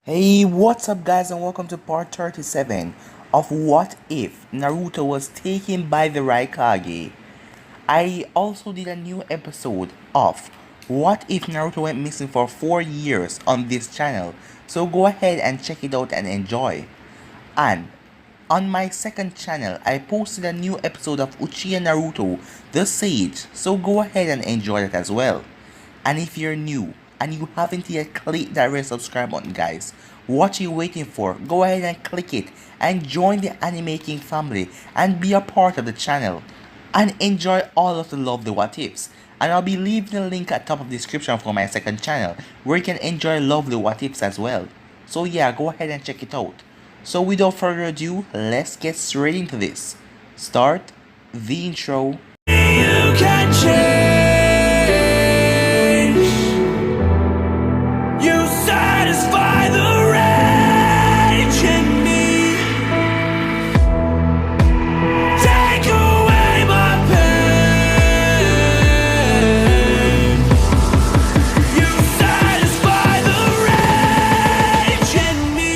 Hey, what's up guys, and welcome to part 37 of What If Naruto Was Taken by the Raikage. I also did a new episode of What If Naruto Went Missing for 4 years on this channel, so go ahead and check it out and enjoy. And on my second channel, I posted a new episode of Uchiha Naruto the Sage, so go ahead and enjoy that as well. And if you're new and you haven't yet clicked that red subscribe button, guys, what are you waiting for? Go ahead and click it and join the Anime King family and be a part of the channel and enjoy all of the lovely what ifs. And I'll be leaving a link at top of the description for my second channel where you can enjoy lovely what ifs as well. So yeah, go ahead and check it out. So without further ado, let's get straight into this. Start the intro. You can change. You satisfy the rage in me. Take away my pain. You satisfy the rage in me.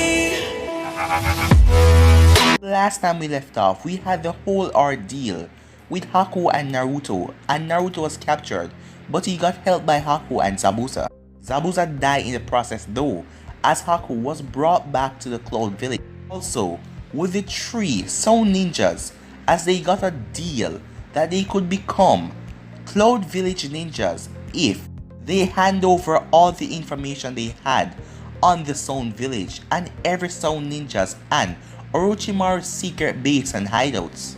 Last time we left off, we had the whole ordeal with Haku and Naruto was captured, but he got helped by Haku and Zabuza. Zabuza died in the process though, as Haku was brought back to the Cloud Village. Also, with the three Sound Ninjas, as they got a deal that they could become Cloud Village Ninjas if they hand over all the information they had on the Sound Village and every Sound Ninjas and Orochimaru's secret base and hideouts.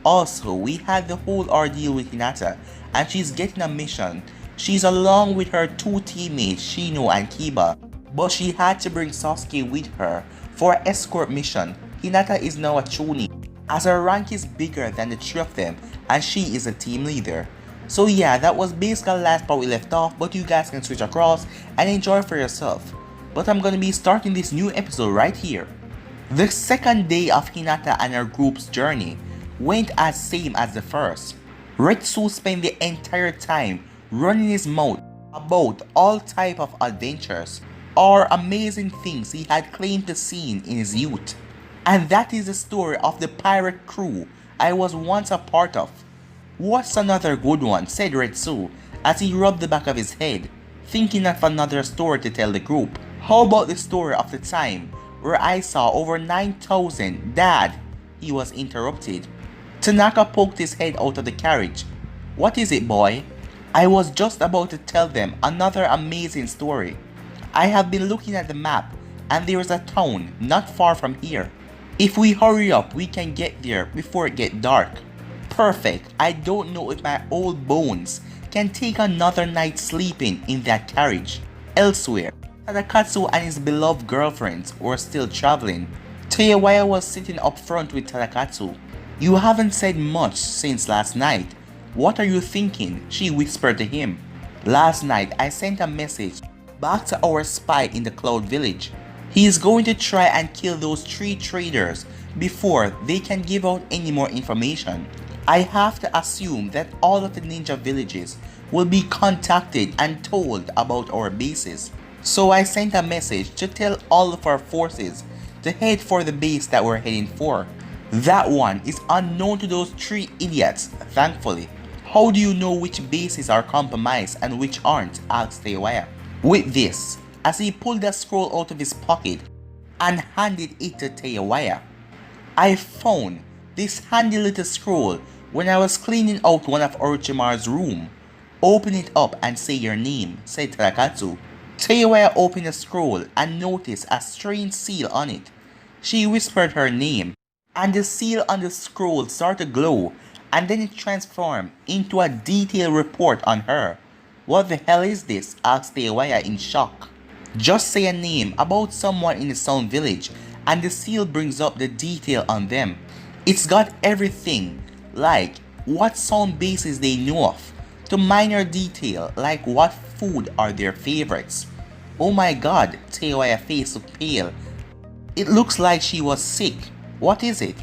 Also, we had the whole ordeal with Hinata, and she's getting a mission. She's along with her two teammates Shino and Kiba, but she had to bring Sasuke with her for an escort mission. Hinata is now a Chunin, as her rank is bigger than the three of them and she is a team leader. So yeah, that was basically the last part we left off, but you guys can switch across and enjoy for yourself. But I'm gonna be starting this new episode right here. The second day of Hinata and her group's journey went as same as the first. Retsu spent the entire time running his mouth about all type of adventures or amazing things he had claimed to see in his youth. And that is the story of the pirate crew I was once a part of. What's another good one, said Retsu as he rubbed the back of his head, thinking of another story to tell the group. How about the story of the time where I saw over 9,000, Dad? He was interrupted. Tanaka poked his head out of the carriage. What is it, boy? I was just about to tell them another amazing story. I have been looking at the map and there is a town not far from here. If we hurry up, we can get there before it gets dark. Perfect. I don't know if my old bones can take another night sleeping in that carriage. Elsewhere, Tadakatsu and his beloved girlfriends were still traveling. Toyawaya was sitting up front with Tadakatsu. You haven't said much since last night. What are you thinking? She whispered to him. Last night I sent a message back to our spy in the Cloud Village. He is going to try and kill those three traders before they can give out any more information. I have to assume that all of the ninja villages will be contacted and told about our bases. So I sent a message to tell all of our forces to head for the base that we're heading for. That one is unknown to those three idiots, thankfully. How do you know which bases are compromised and which aren't? Asked Teiwaya. With this, as he pulled a scroll out of his pocket and handed it to Teiwaya. I found this handy little scroll when I was cleaning out one of Orochimaru's room. Open it up and say your name, said Tadakatsu. Teiwaya opened the scroll and noticed a strange seal on it. She whispered her name, and the seal on the scroll started to glow, and then it transformed into a detailed report on her. What the hell is this? Asked Teiwaya in shock. Just say a name about someone in the Sound Village and the seal brings up the detail on them. It's got everything, like what sound bases they know of, to minor detail like what food are their favorites. Oh my god, Teiwaya's face looked pale. It looks like she was sick. What is it?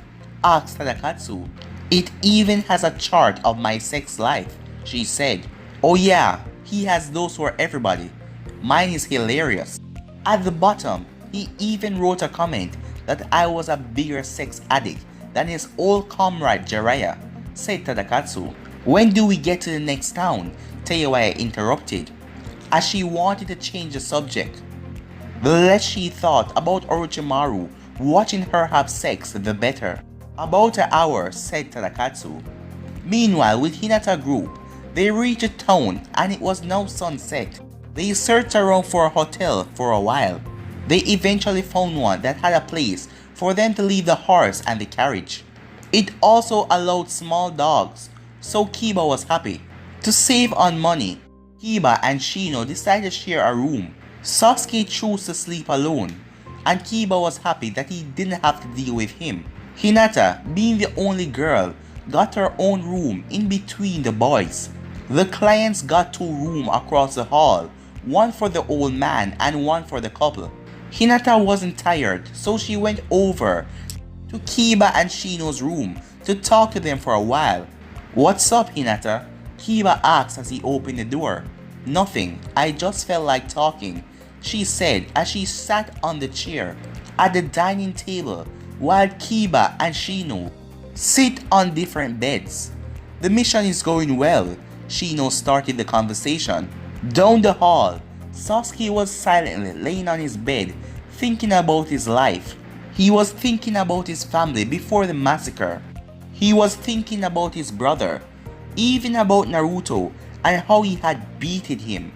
Asked Tadakatsu. It even has a chart of my sex life, she said. Oh yeah, he has those for everybody. Mine is hilarious. At the bottom, He even wrote a comment that I was a bigger sex addict than his old comrade Jiraiya, said Tadakatsu. When do we get to the next town? Teiwaya interrupted, as she wanted to change the subject. The less she thought about Orochimaru watching her have sex, the better. About an hour, said Tadakatsu. Meanwhile, with Hinata group, they reached a town and it was now sunset. They searched around for a hotel for a while. They eventually found one that had a place for them to leave the horse and the carriage. It also allowed small dogs, so Kiba was happy. To save on money, Kiba and Shino decided to share a room. Sasuke chose to sleep alone, and Kiba was happy that he didn't have to deal with him. Hinata, being the only girl, got her own room in between the boys. The clients got 2 rooms across the hall, one for the old man and one for the couple. Hinata wasn't tired, so she went over to Kiba and Shino's room to talk to them for a while. "What's up, Hinata?" Kiba asked as he opened the door. "Nothing, I just felt like talking," she said as she sat on the chair at the dining table while Kiba and Shino sit on different beds. "The mission is going well," Shino started the conversation. Down the hall, Sasuke was silently laying on his bed thinking about his life. He was thinking about his family before the massacre. He was thinking about his brother, even about Naruto and how he had beaten him.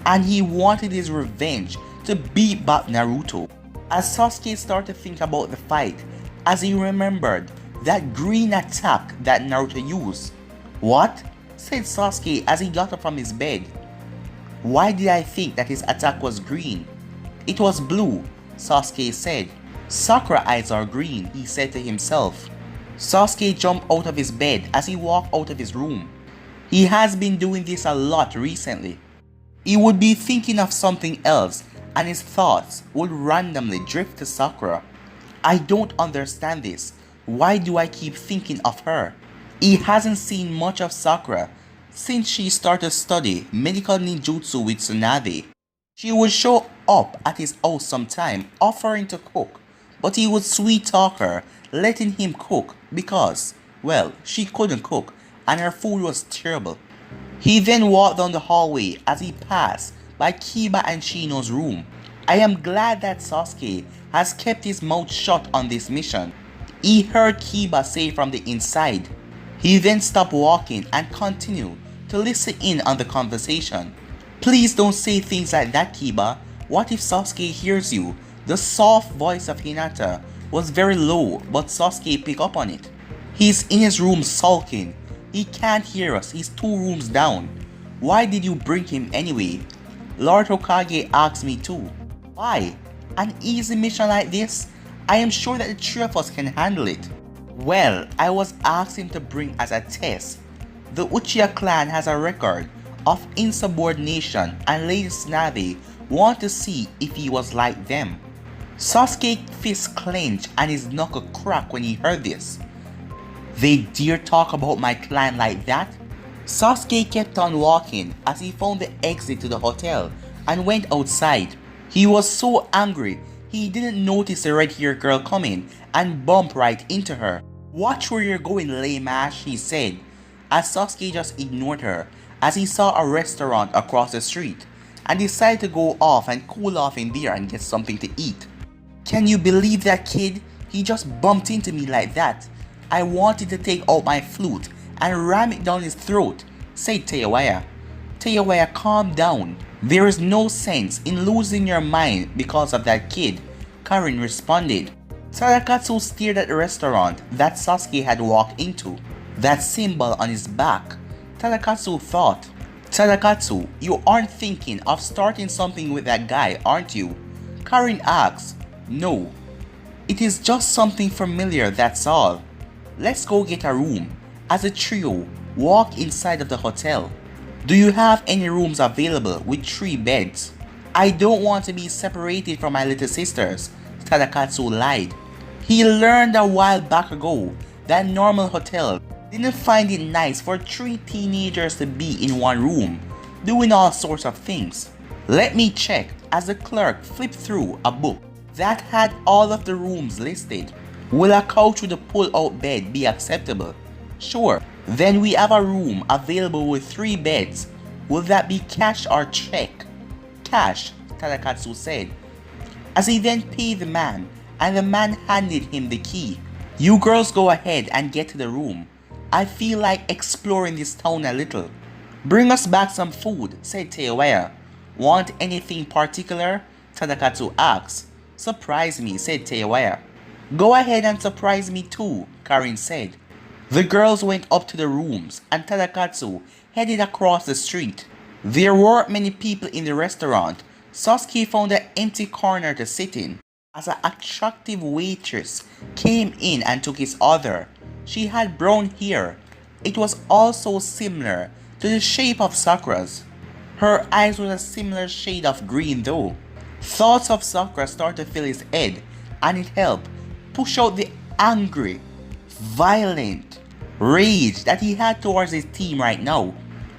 And he wanted his revenge to beat back Naruto. As Sasuke started to think about the fight, as he remembered that green attack that Naruto used. "What?" said Sasuke as he got up from his bed. "Why did I think that his attack was green?" "It was blue," Sasuke said. "Sakura eyes are green," he said to himself. Sasuke jumped out of his bed as he walked out of his room. He has been doing this a lot recently. He would be thinking of something else and his thoughts would randomly drift to Sakura. "I don't understand this. Why do I keep thinking of her?" He hasn't seen much of Sakura since she started to study medical ninjutsu with Tsunade. She would show up at his house sometime offering to cook, but he would sweet talk her, letting him cook because, well, she couldn't cook and her food was terrible. He then walked down the hallway as he passed by Kiba and Shino's room. "I am glad that Sasuke has kept his mouth shut on this mission," he heard Kiba say from the inside. He then stopped walking and continued to listen in on the conversation. "Please don't say things like that, Kiba. What if Sasuke hears you?" The soft voice of Hinata was very low, but Sasuke picked up on it. "He's in his room sulking. He can't hear us. He's 2 rooms down. Why did you bring him anyway?" "Lord Hokage asked me to." "Why? An easy mission like this? I am sure that the 3 of us can handle it." "Well, I was asked him to bring as a test. The Uchiha clan has a record of insubordination and Lady Tsunade want to see if he was like them." Sasuke's fist clenched and his knuckle cracked when he heard this. "They dare talk about my clan like that?" Sasuke kept on walking as he found the exit to the hotel and went outside. He was so angry he didn't notice the red-haired girl coming and bumped right into her. "Watch where you're going, lame ass," she said, as Sasuke just ignored her as he saw a restaurant across the street and decided to go off and cool off in there and get something to eat. "Can you believe that kid? He just bumped into me like that. I wanted to take out my flute and ram it down his throat," said Teiwaya. "Teiwaya, calm down. There is no sense in losing your mind because of that kid," Karin responded. Tadakatsu stared at the restaurant that Sasuke had walked into, that symbol on his back. Tadakatsu thought, "Tadakatsu, you aren't thinking of starting something with that guy, aren't you?" Karin asked. "No. It is just something familiar, that's all. Let's go get a room." As the trio walked inside of the hotel. "Do you have any rooms available with 3 beds?" "I don't want to be separated from my little sisters," Tadakatsu lied. He learned a while back ago that normal hotel didn't find it nice for 3 teenagers to be in one room, doing all sorts of things. "Let me check," as the clerk flipped through a book. that had all of the rooms listed. Will a couch with a pull-out bed be acceptable? Sure. Then we have a room available with 3 beds. Will that be cash or check? Cash, Tadakatsu said, as he then paid the man, and the man handed him the key. You girls go ahead and get to the room. I feel like exploring this town a little. Bring us back some food, said Teiwaya. Want anything particular? Tadakatsu asked. Surprise me, said Teiwaya. Go ahead and surprise me too, Karin said. The girls went up to the rooms and Tadakatsu headed across the street. There weren't many people in the restaurant. Sasuke found an empty corner to sit in as an attractive waitress came in and took his order. She had brown hair. It was also similar to the shape of Sakura's. Her eyes were a similar shade of green though. Thoughts of Sakura started to fill his head, and it helped push out the angry, violent rage that he had towards his team right now.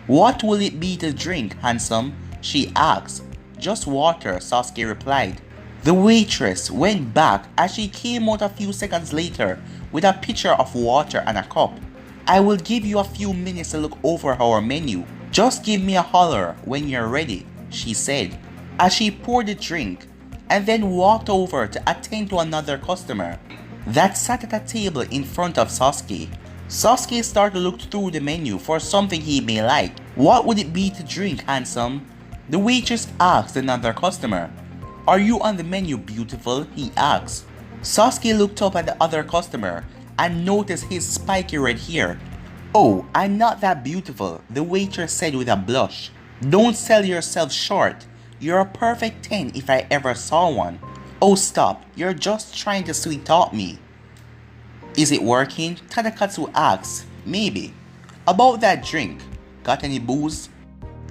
What will it be to drink, handsome? She asked. Just water, Sasuke replied. The waitress went back as she came out a few seconds later with a pitcher of water and a cup. I will give you a few minutes to look over our menu. Just give me a holler when you're ready, she said, as she poured the drink and then walked over to attend to another customer that sat at a table in front of Sasuke. Sasuke started to look through the menu for something he may like. What would it be to drink, handsome? The waitress asked another customer. Are you on the menu, beautiful? He asked. Sasuke looked up at the other customer and noticed his spiky red hair. Oh, I'm not that beautiful, the waitress said with a blush. Don't sell yourself short. You're a perfect 10 if I ever saw one. Oh stop, you're just trying to sweet talk me. Is it working? Tadakatsu asked. Maybe. About that drink, got any booze?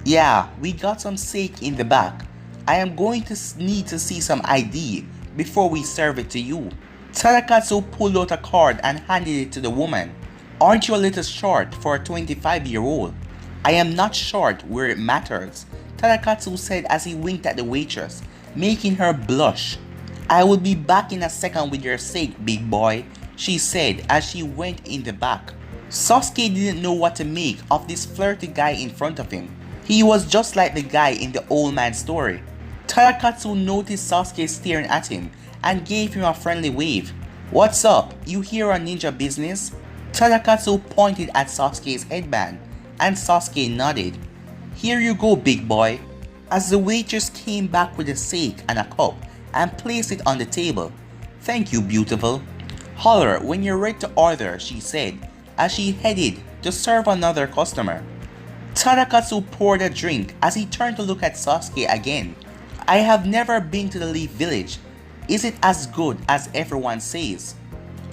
Yeah, we got some sake in the back. I am going to need to see some ID before we serve it to you. Tadakatsu pulled out a card and handed it to the woman. Aren't you a little short for a 25-year-old? I am not short where it matters, Tadakatsu said as he winked at the waitress, making her blush. I will be back in a second with your sake, big boy, she said as she went in the back. Sasuke didn't know what to make of this flirty guy in front of him. He was just like the guy in the old man story. Tadakatsu noticed Sasuke staring at him and gave him a friendly wave. What's up? You here on ninja business? Tadakatsu pointed at Sasuke's headband and Sasuke nodded. Here you go, big boy. As the waitress came back with a sake and a cup and placed it on the table. Thank you, beautiful. Holler when you're ready to order, she said as she headed to serve another customer. Tadakatsu poured a drink as he turned to look at Sasuke again. I have never been to the Leaf Village. Is it as good as everyone says?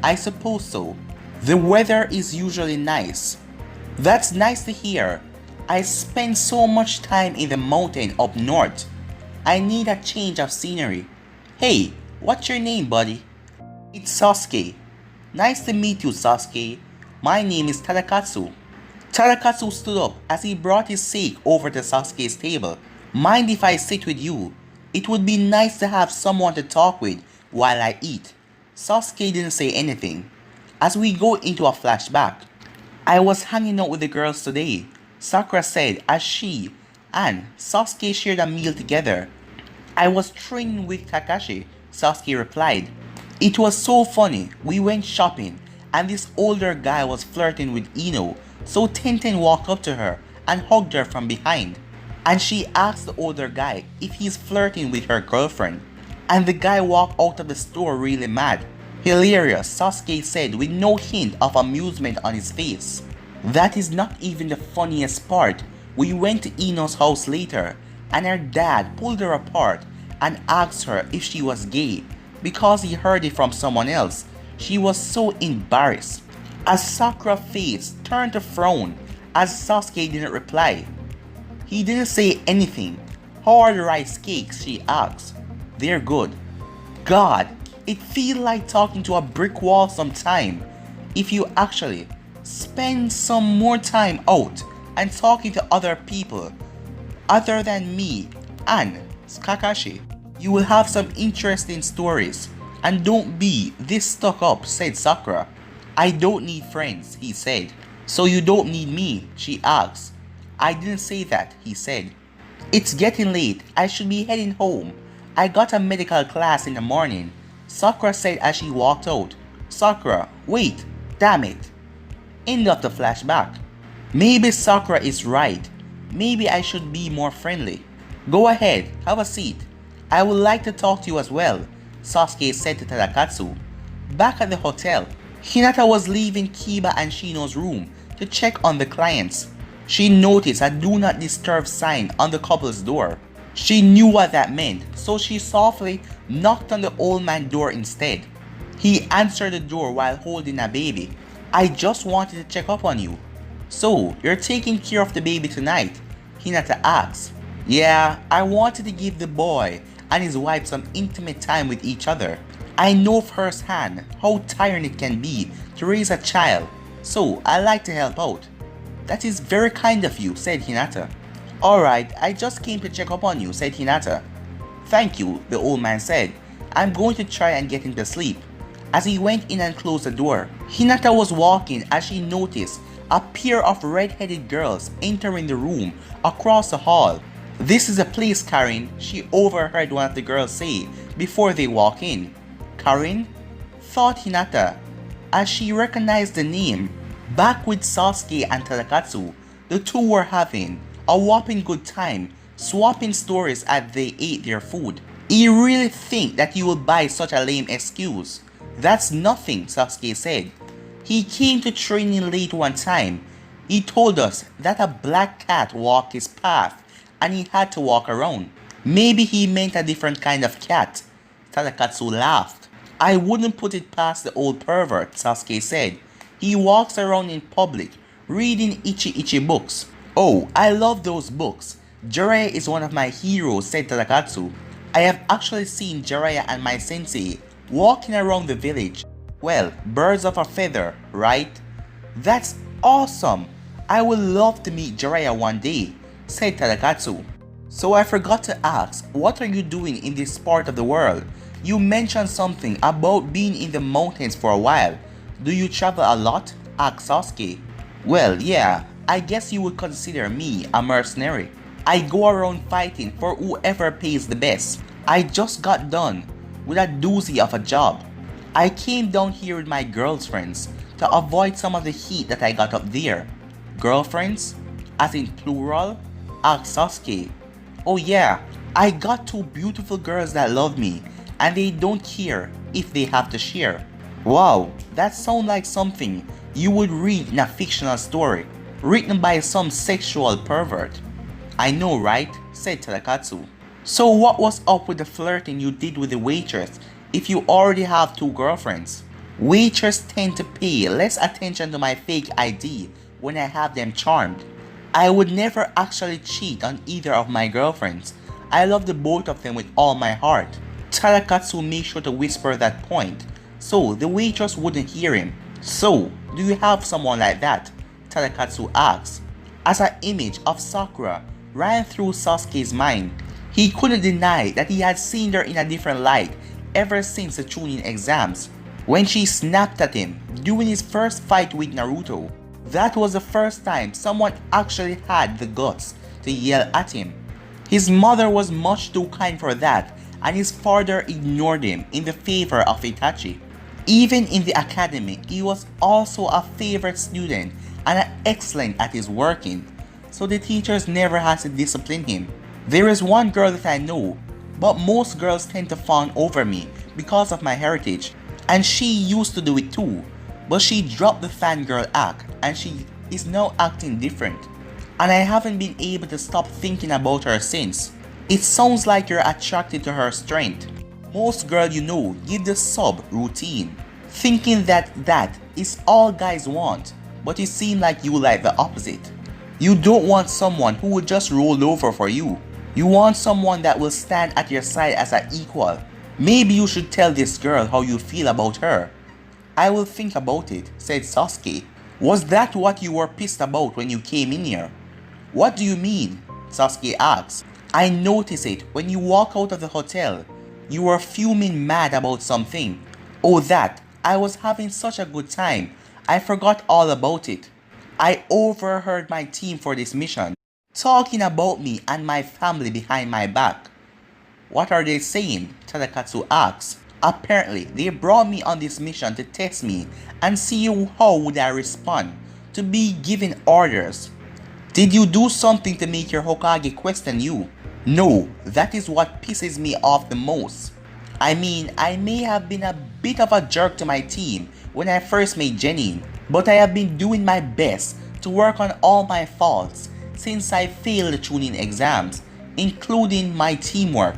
I suppose so. The weather is usually nice. That's nice to hear. I spend so much time in the mountain up north. I need a change of scenery. Hey, what's your name, buddy? It's Sasuke. Nice to meet you, Sasuke. My name is Tadakatsu. Tadakatsu stood up as he brought his sake over to Sasuke's table. Mind if I sit with you? It would be nice to have someone to talk with while I eat. Sasuke didn't say anything. As we go into a flashback, I was hanging out with the girls today, Sakura said as she and Sasuke shared a meal together. I was training with Kakashi, Sasuke replied. It was so funny. We went shopping and this older guy was flirting with Ino, so Tenten walked up to her and hugged her from behind. And she asked the older guy if he's flirting with her girlfriend. And the guy walked out of the store really mad. Hilarious, Sasuke said with no hint of amusement on his face. That is not even the funniest part. We went to Ino's house later and her dad pulled her apart and asked her if she was gay because he heard it from someone else. She was so embarrassed. As Sakura's face turned to frown as Sasuke didn't reply. He didn't say anything. How are the rice cakes? She asked. They're good. God, it feels like talking to a brick wall sometime. If you actually spend some more time out and talking to other people other than me and Kakashi. You will have some interesting stories. And don't be this stuck up, said Sakura. I don't need friends, he said. So you don't need me, she asked. I didn't say that, he said. It's getting late, I should be heading home. I got a medical class in the morning, Sakura said as she walked out. Sakura, wait, damn it. End of the flashback. Maybe Sakura is right. Maybe I should be more friendly. Go ahead, have a seat. I would like to talk to you as well, Sasuke said to Tadakatsu. Back at the hotel, Hinata was leaving Kiba and Shino's room to check on the clients. She noticed a do not disturb sign on the couple's door. She knew what that meant, so she softly knocked on the old man's door instead. He answered the door while holding a baby. I just wanted to check up on you. So, you're taking care of the baby tonight? Hinata asked. Yeah, I wanted to give the boy and his wife some intimate time with each other. I know firsthand how tiring it can be to raise a child, so I like to help out. That is very kind of you, said Hinata. Alright, I just came to check up on you, said Hinata. Thank you, the old man said. I'm going to try and get him to sleep. As he went in and closed the door, Hinata was walking as she noticed a pair of red-headed girls entering the room across the hall. This is a place, Karin, she overheard one of the girls say before they walked in. Karin? Thought Hinata, as she recognized the name. Back with Sasuke and Tadakatsu, the two were having a whopping good time, swapping stories as they ate their food. You really think that you will buy such a lame excuse? That's nothing, Sasuke said. He came to training late one time. He told us that a black cat walked his path and he had to walk around. Maybe he meant a different kind of cat. Tadakatsu laughed. I wouldn't put it past the old pervert, Sasuke said. He walks around in public, reading itchy books. Oh, I love those books. Jiraiya is one of my heroes, said Tadakatsu. I have actually seen Jiraiya and my sensei walking around the village. Well, birds of a feather, right? That's awesome. I would love to meet Jiraiya one day, said Tadakatsu. So I forgot to ask, what are you doing in this part of the world? You mentioned something about being in the mountains for a while. Do you travel a lot? Asked Sasuke. Well, yeah, I guess you would consider me a mercenary. I go around fighting for whoever pays the best. I just got done with a doozy of a job. I came down here with my girlfriends to avoid some of the heat that I got up there. Girlfriends? As in plural? Asked Sasuke. Oh yeah, I got two beautiful girls that love me and they don't care if they have to share. Wow, that sounds like something you would read in a fictional story written by some sexual pervert. I know, right? Said Tadakatsu. So what was up with the flirting you did with the waitress if you already have two girlfriends? Waitresses tend to pay less attention to my fake ID when I have them charmed. I would never actually cheat on either of my girlfriends. I love the both of them with all my heart. Tadakatsu made sure to whisper that point so the waitress wouldn't hear him. So, do you have someone like that? Tadakatsu asked. As an image of Sakura ran through Sasuke's mind, he couldn't deny that he had seen her in a different light ever since the Chunin exams, when she snapped at him during his first fight with Naruto. That was the first time someone actually had the guts to yell at him. His mother was much too kind for that, and his father ignored him in the favor of Itachi. Even in the academy, he was also a favorite student and excellent at his working, so the teachers never had to discipline him. There is one girl that I know, but most girls tend to fawn over me because of my heritage, and she used to do it too, but she dropped the fangirl act and she is now acting different, and I haven't been able to stop thinking about her since. It sounds like you're attracted to her strength. Most girls you know give the sub routine, thinking that that is all guys want, but it seems like you like the opposite. You don't want someone who will just roll over for you. You want someone that will stand at your side as an equal. Maybe you should tell this girl how you feel about her. I will think about it, said Sasuke. Was that what you were pissed about when you came in here? What do you mean? Sasuke asked. I noticed it when you walk out of the hotel. You were fuming mad about something. Oh, that. I was having such a good time. I forgot all about it. I overheard my team for this mission talking about me and my family behind my back. What are they saying? Tadakatsu asks. Apparently, they brought me on this mission to test me and see how would I respond to be given orders. Did you do something to make your Hokage question you? No, that is what pisses me off the most. I mean, I may have been a bit of a jerk to my team when I first made Genin, but I have been doing my best to work on all my faults since I failed the tuning exams, including my teamwork.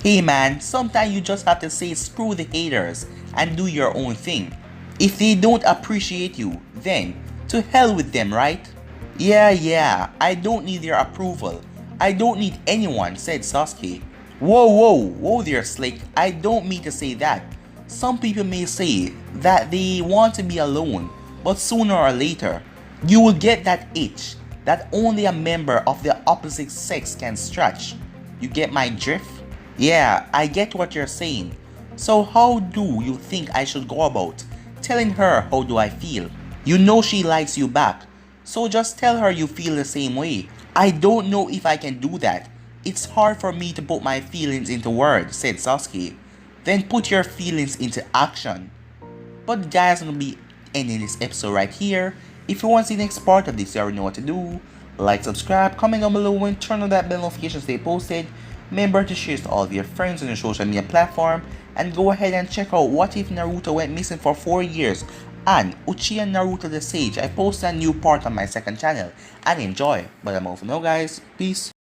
Hey man, sometimes you just have to say screw the haters and do your own thing. If they don't appreciate you, then to hell with them, right? Yeah, I don't need their approval. I don't need anyone, said Sasuke. Whoa there, Slick. I don't mean to say that. Some people may say that they want to be alone, but sooner or later, you will get that itch that only a member of the opposite sex can scratch. You get my drift? Yeah, I get what you're saying. So how do you think I should go about telling her how do I feel? You know she likes you back, so just tell her you feel the same way. I don't know if I can do that. It's hard for me to put my feelings into words, said Sasuke. Then put your feelings into action. But guys, I'm gonna be ending this episode right here. If you want to see the next part of this, you already know what to do. Like, subscribe, comment down below, and turn on that bell notification to stay posted. Remember to share to all of your friends on your social media platform. And go ahead and check out What If Naruto Went Missing for 4 Years and Uchiha Naruto the Sage. I posted a new part on my second channel. And enjoy. But I'm all for now, guys. Peace.